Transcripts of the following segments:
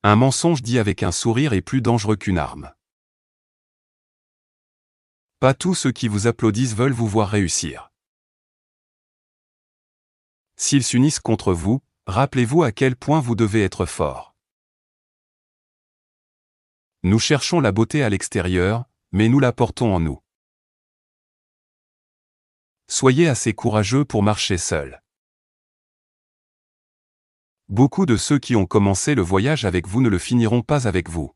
Un mensonge dit avec un sourire est plus dangereux qu'une arme. Pas tous ceux qui vous applaudissent veulent vous voir réussir. S'ils s'unissent contre vous, rappelez-vous à quel point vous devez être fort. Nous cherchons la beauté à l'extérieur, mais nous la portons en nous. Soyez assez courageux pour marcher seul. Beaucoup de ceux qui ont commencé le voyage avec vous ne le finiront pas avec vous.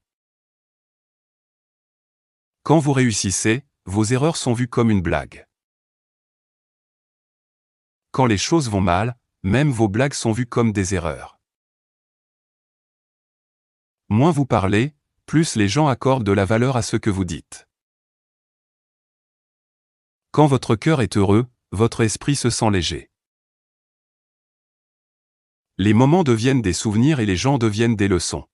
Quand vous réussissez, vos erreurs sont vues comme une blague. Quand les choses vont mal, même vos blagues sont vues comme des erreurs. Moins vous parlez, plus les gens accordent de la valeur à ce que vous dites. Quand votre cœur est heureux, votre esprit se sent léger. Les moments deviennent des souvenirs et les gens deviennent des leçons.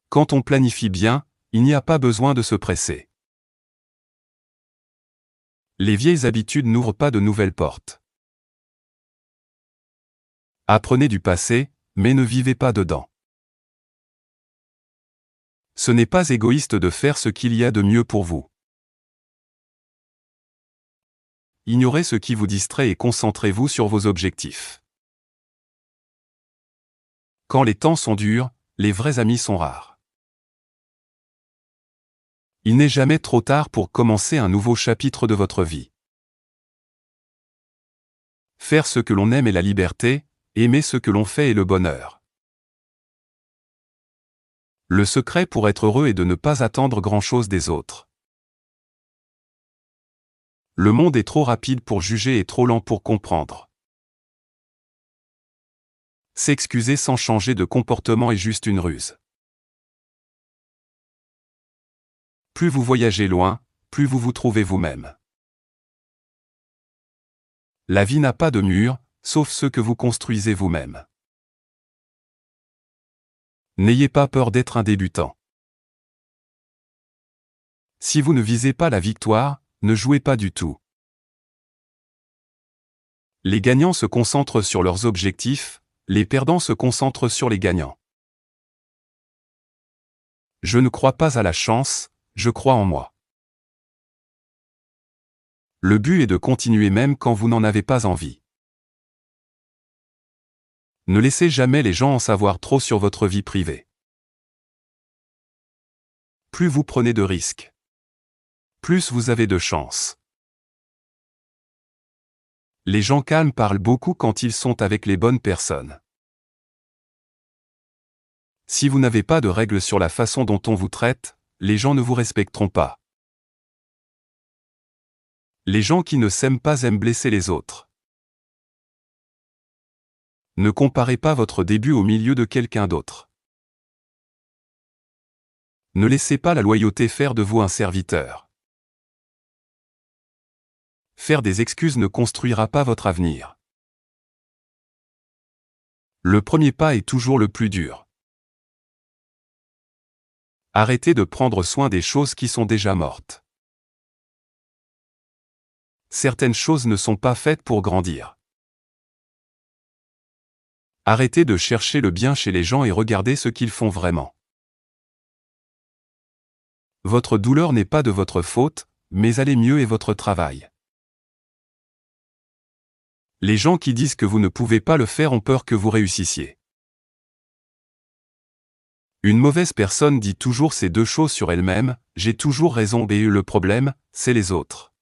Quand on planifie bien, il n'y a pas besoin de se presser. Les vieilles habitudes n'ouvrent pas de nouvelles portes. Apprenez du passé, mais ne vivez pas dedans. Ce n'est pas égoïste de faire ce qu'il y a de mieux pour vous. Ignorez ce qui vous distrait et concentrez-vous sur vos objectifs. Quand les temps sont durs, les vrais amis sont rares. Il n'est jamais trop tard pour commencer un nouveau chapitre de votre vie. Faire ce que l'on aime est la liberté, aimer ce que l'on fait est le bonheur. Le secret pour être heureux est de ne pas attendre grand-chose des autres. Le monde est trop rapide pour juger et trop lent pour comprendre. S'excuser sans changer de comportement est juste une ruse. Plus vous voyagez loin, plus vous vous trouvez vous-même. La vie n'a pas de mur, sauf ceux que vous construisez vous-même. N'ayez pas peur d'être un débutant. Si vous ne visez pas la victoire, ne jouez pas du tout. Les gagnants se concentrent sur leurs objectifs, les perdants se concentrent sur les gagnants. Je ne crois pas à la chance, je crois en moi. Le but est de continuer même quand vous n'en avez pas envie. Ne laissez jamais les gens en savoir trop sur votre vie privée. Plus vous prenez de risques, plus vous avez de chance. Les gens calmes parlent beaucoup quand ils sont avec les bonnes personnes. Si vous n'avez pas de règles sur la façon dont on vous traite, les gens ne vous respecteront pas. Les gens qui ne s'aiment pas aiment blesser les autres. Ne comparez pas votre début au milieu de quelqu'un d'autre. Ne laissez pas la loyauté faire de vous un serviteur. Faire des excuses ne construira pas votre avenir. Le premier pas est toujours le plus dur. Arrêtez de prendre soin des choses qui sont déjà mortes. Certaines choses ne sont pas faites pour grandir. Arrêtez de chercher le bien chez les gens et regardez ce qu'ils font vraiment. Votre douleur n'est pas de votre faute, mais aller mieux est votre travail. Les gens qui disent que vous ne pouvez pas le faire ont peur que vous réussissiez. Une mauvaise personne dit toujours ces deux choses sur elle-même, j'ai toujours raison et le problème, c'est les autres.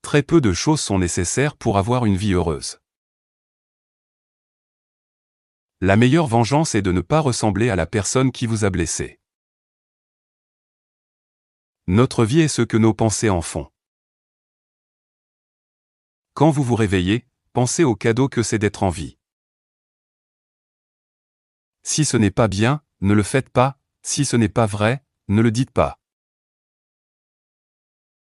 Très peu de choses sont nécessaires pour avoir une vie heureuse. La meilleure vengeance est de ne pas ressembler à la personne qui vous a blessé. Notre vie est ce que nos pensées en font. Quand vous vous réveillez, pensez au cadeau que c'est d'être en vie. Si ce n'est pas bien, ne le faites pas, si ce n'est pas vrai, ne le dites pas.